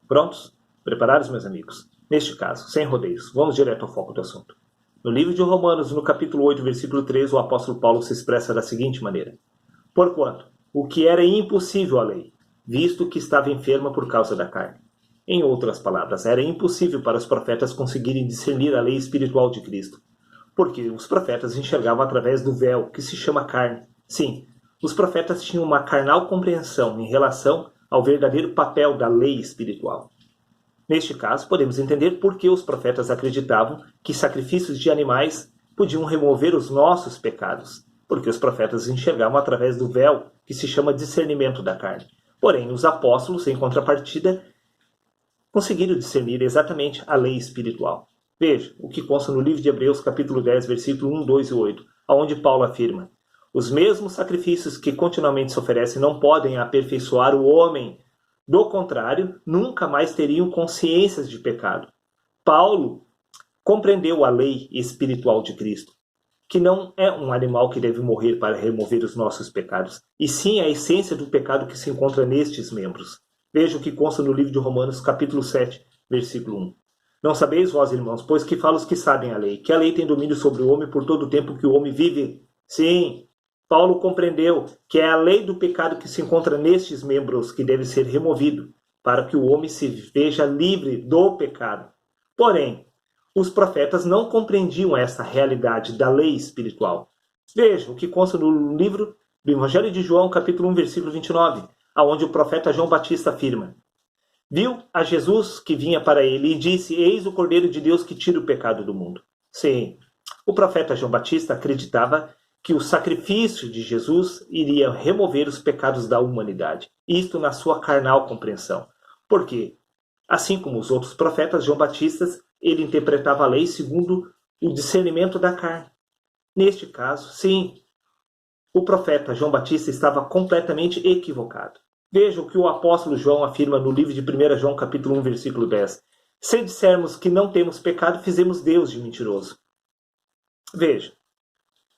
Prontos? Preparados, meus amigos? Neste caso, sem rodeios, vamos direto ao foco do assunto. No livro de Romanos, no capítulo 8, versículo 3, o apóstolo Paulo se expressa da seguinte maneira: Porquanto, o que era impossível à lei, visto que estava enferma por causa da carne. Em outras palavras, era impossível para os profetas conseguirem discernir a lei espiritual de Cristo, porque os profetas enxergavam através do véu, que se chama carne. Sim, os profetas tinham uma carnal compreensão em relação ao verdadeiro papel da lei espiritual. Neste caso, podemos entender por que os profetas acreditavam que sacrifícios de animais podiam remover os nossos pecados, porque os profetas enxergavam através do véu, que se chama discernimento da carne. Porém, os apóstolos, em contrapartida, conseguiram discernir exatamente a lei espiritual. Veja o que consta no livro de Hebreus, capítulo 10, versículo 1, 2 e 8, onde Paulo afirma: Os mesmos sacrifícios que continuamente se oferecem não podem aperfeiçoar o homem. Do contrário, nunca mais teriam consciências de pecado. Paulo compreendeu a lei espiritual de Cristo, que não é um animal que deve morrer para remover os nossos pecados, e sim a essência do pecado que se encontra nestes membros. Veja o que consta no livro de Romanos, capítulo 7, versículo 1. Não sabeis vós, irmãos, pois que falam os que sabem a lei, que a lei tem domínio sobre o homem por todo o tempo que o homem vive. Sim, Paulo compreendeu que é a lei do pecado que se encontra nestes membros que deve ser removido, para que o homem se veja livre do pecado. Porém, os profetas não compreendiam essa realidade da lei espiritual. Veja o que consta no livro do Evangelho de João, capítulo 1, versículo 29, aonde o profeta João Batista afirma: Viu a Jesus que vinha para ele e disse: Eis o Cordeiro de Deus que tira o pecado do mundo. Sim, o profeta João Batista acreditava que o sacrifício de Jesus iria remover os pecados da humanidade. Isto na sua carnal compreensão. Porque, assim como os outros profetas, João Batista, ele interpretava a lei segundo o discernimento da carne. Neste caso, sim, o profeta João Batista estava completamente equivocado. Veja o que o apóstolo João afirma no livro de 1 João, capítulo 1, versículo 10. Se dissermos que não temos pecado, fizemos Deus de mentiroso. Veja,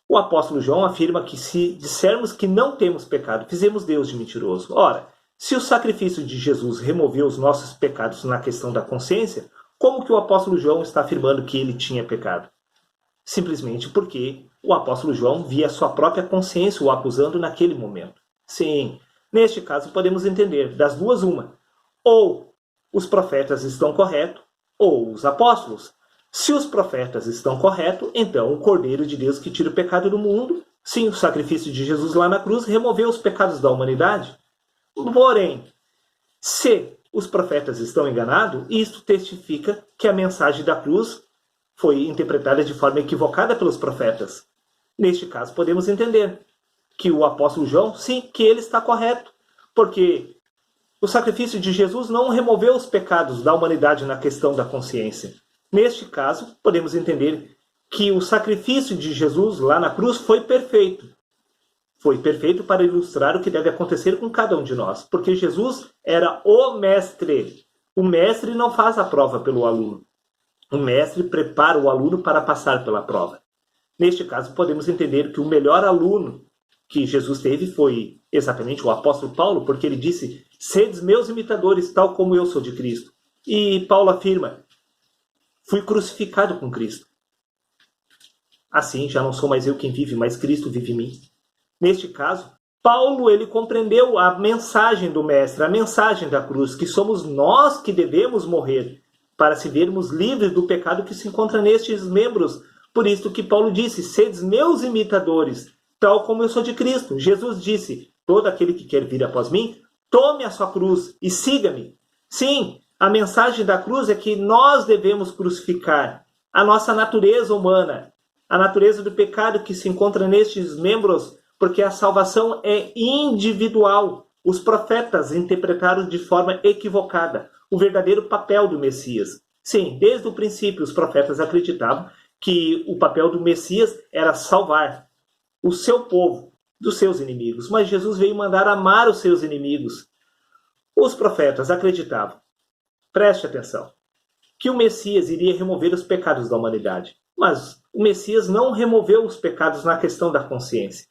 o apóstolo João afirma que se dissermos que não temos pecado, fizemos Deus de mentiroso. Ora, se o sacrifício de Jesus removeu os nossos pecados na questão da consciência, como que o apóstolo João está afirmando que ele tinha pecado? Simplesmente porque o apóstolo João via a sua própria consciência o acusando naquele momento. Sim, neste caso podemos entender das duas uma. Ou os profetas estão corretos, ou os apóstolos. Se os profetas estão corretos, então o Cordeiro de Deus que tira o pecado do mundo, sim, o sacrifício de Jesus lá na cruz removeu os pecados da humanidade. Porém, se os profetas estão enganados, isto testifica que a mensagem da cruz foi interpretada de forma equivocada pelos profetas. Neste caso, podemos entender que o apóstolo João, sim, que ele está correto, porque o sacrifício de Jesus não removeu os pecados da humanidade na questão da consciência. Neste caso, podemos entender que o sacrifício de Jesus lá na cruz foi perfeito. Foi perfeito para ilustrar o que deve acontecer com cada um de nós, porque Jesus era o mestre. O mestre não faz a prova pelo aluno. O mestre prepara o aluno para passar pela prova. Neste caso, podemos entender que o melhor aluno que Jesus teve foi exatamente o apóstolo Paulo, porque ele disse: Sedes meus imitadores, tal como eu sou de Cristo. E Paulo afirma: Fui crucificado com Cristo. Assim, já não sou mais eu quem vive, mas Cristo vive em mim. Neste caso, Paulo ele compreendeu a mensagem do Mestre, a mensagem da cruz, que somos nós que devemos morrer para se vermos livres do pecado que se encontra nestes membros. Por isso que Paulo disse: Sedes meus imitadores, tal como eu sou de Cristo. Jesus disse: Todo aquele que quer vir após mim, tome a sua cruz e siga-me. Sim, a mensagem da cruz é que nós devemos crucificar a nossa natureza humana, a natureza do pecado que se encontra nestes membros, porque a salvação é individual. Os profetas interpretaram de forma equivocada o verdadeiro papel do Messias. Sim, desde o princípio os profetas acreditavam que o papel do Messias era salvar o seu povo dos seus inimigos, mas Jesus veio mandar amar os seus inimigos. Os profetas acreditavam, preste atenção, que o Messias iria remover os pecados da humanidade. Mas o Messias não removeu os pecados na questão da consciência.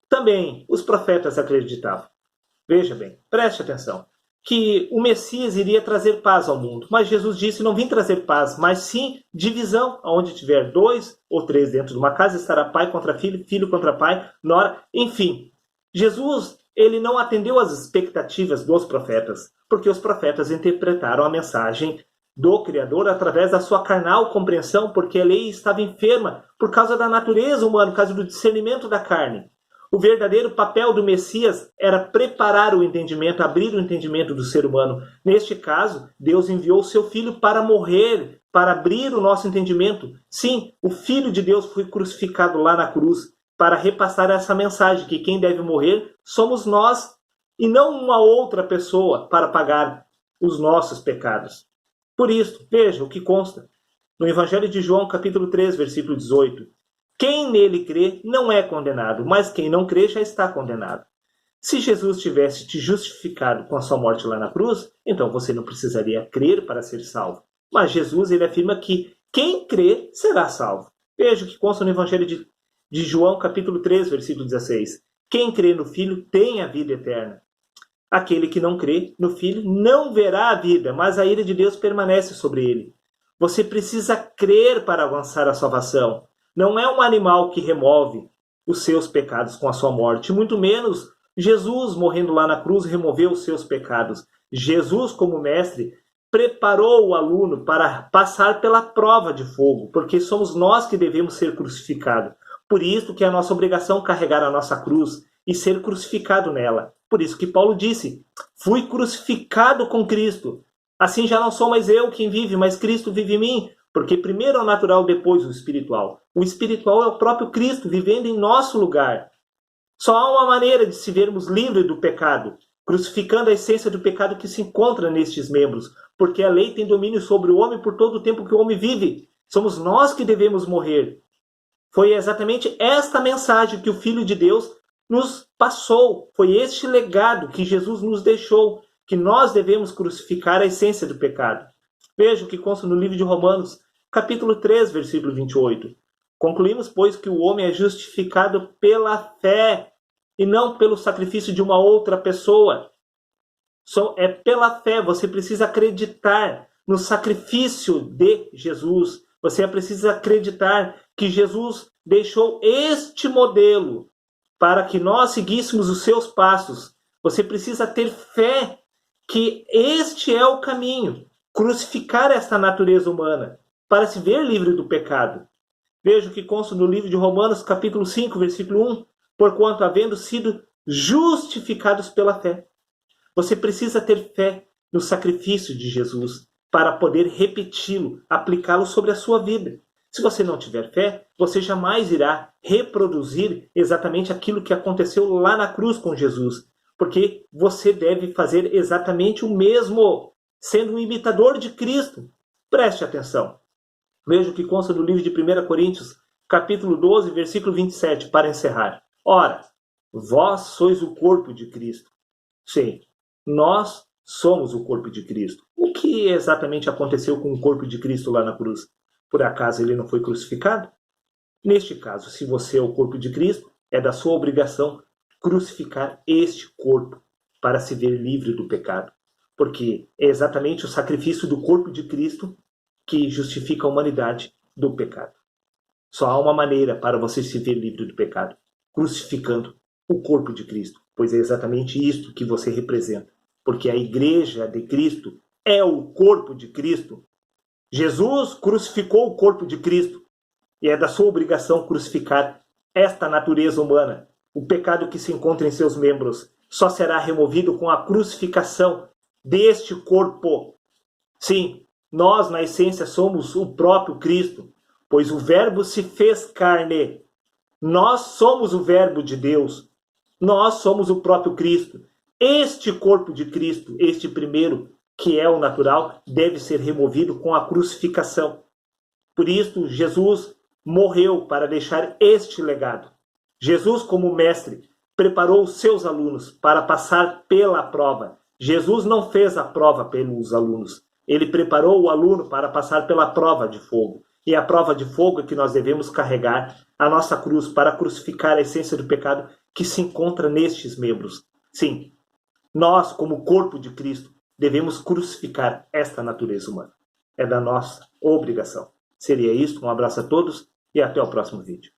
Também os profetas acreditavam, veja bem, preste atenção, que o Messias iria trazer paz ao mundo. Mas Jesus disse, não vim trazer paz, mas sim divisão. Onde tiver 2 ou 3 dentro de uma casa, estará pai contra filho, filho contra pai, nora, enfim. Jesus, ele não atendeu às expectativas dos profetas, porque os profetas interpretaram a mensagem do Criador através da sua carnal compreensão, porque a lei estava enferma por causa da natureza humana, por causa do discernimento da carne. O verdadeiro papel do Messias era preparar o entendimento, abrir o entendimento do ser humano. Neste caso, Deus enviou o seu Filho para morrer, para abrir o nosso entendimento. Sim, o Filho de Deus foi crucificado lá na cruz para repassar essa mensagem que quem deve morrer somos nós e não uma outra pessoa para pagar os nossos pecados. Por isso, veja o que consta no Evangelho de João, capítulo 3, versículo 18. Quem nele crê não é condenado, mas quem não crê já está condenado. Se Jesus tivesse te justificado com a sua morte lá na cruz, então você não precisaria crer para ser salvo. Mas Jesus, ele afirma que quem crê será salvo. Veja o que consta no Evangelho de João, capítulo 3, versículo 16. Quem crê no Filho tem a vida eterna. Aquele que não crê no Filho não verá a vida, mas a ira de Deus permanece sobre ele. Você precisa crer para avançar a salvação. Não é um animal que remove os seus pecados com a sua morte, muito menos Jesus, morrendo lá na cruz, removeu os seus pecados. Jesus, como mestre, preparou o aluno para passar pela prova de fogo, porque somos nós que devemos ser crucificados. Por isso que é a nossa obrigação carregar a nossa cruz e ser crucificado nela. Por isso que Paulo disse, fui crucificado com Cristo. Assim já não sou mais eu quem vive, mas Cristo vive em mim. Porque primeiro é o natural, depois o espiritual. O espiritual é o próprio Cristo vivendo em nosso lugar. Só há uma maneira de se vermos livres do pecado, crucificando a essência do pecado que se encontra nestes membros. Porque a lei tem domínio sobre o homem por todo o tempo que o homem vive. Somos nós que devemos morrer. Foi exatamente esta mensagem que o Filho de Deus nos passou. Foi este legado que Jesus nos deixou, que nós devemos crucificar a essência do pecado. Veja o que consta no livro de Romanos, capítulo 3, versículo 28. Concluímos, pois, que o homem é justificado pela fé e não pelo sacrifício de uma outra pessoa. É pela fé, você precisa acreditar no sacrifício de Jesus. Você precisa acreditar que Jesus deixou este modelo para que nós seguíssemos os seus passos. Você precisa ter fé que este é o caminho. Crucificar esta natureza humana para se ver livre do pecado. Veja o que consta no livro de Romanos, capítulo 5, versículo 1. Porquanto, havendo sido justificados pela fé. Você precisa ter fé no sacrifício de Jesus para poder repeti-lo, aplicá-lo sobre a sua vida. Se você não tiver fé, você jamais irá reproduzir exatamente aquilo que aconteceu lá na cruz com Jesus. Porque você deve fazer exatamente o mesmo, sendo um imitador de Cristo. Preste atenção. Veja o que consta no livro de 1 Coríntios, capítulo 12, versículo 27, para encerrar. Ora, vós sois o corpo de Cristo. Sim, nós somos o corpo de Cristo. O que exatamente aconteceu com o corpo de Cristo lá na cruz? Por acaso ele não foi crucificado? Neste caso, se você é o corpo de Cristo, é da sua obrigação crucificar este corpo para se ver livre do pecado. Porque é exatamente o sacrifício do corpo de Cristo que justifica a humanidade do pecado. Só há uma maneira para você se ver livre do pecado, crucificando o corpo de Cristo, pois é exatamente isto que você representa. Porque a igreja de Cristo é o corpo de Cristo. Jesus crucificou o corpo de Cristo e é da sua obrigação crucificar esta natureza humana. O pecado que se encontra em seus membros só será removido com a crucificação deste corpo. Sim, nós na essência somos o próprio Cristo, pois o Verbo se fez carne. Nós somos o Verbo de Deus. Nós somos o próprio Cristo. Este corpo de Cristo, este primeiro, que é o natural, deve ser removido com a crucificação. Por isso, Jesus morreu para deixar este legado. Jesus, como mestre, preparou os seus alunos para passar pela prova. Jesus não fez a prova pelos alunos. Ele preparou o aluno para passar pela prova de fogo. E a prova de fogo é que nós devemos carregar a nossa cruz para crucificar a essência do pecado que se encontra nestes membros. Sim, nós, como corpo de Cristo, devemos crucificar esta natureza humana. É da nossa obrigação. Seria isso, um abraço a todos e até o próximo vídeo.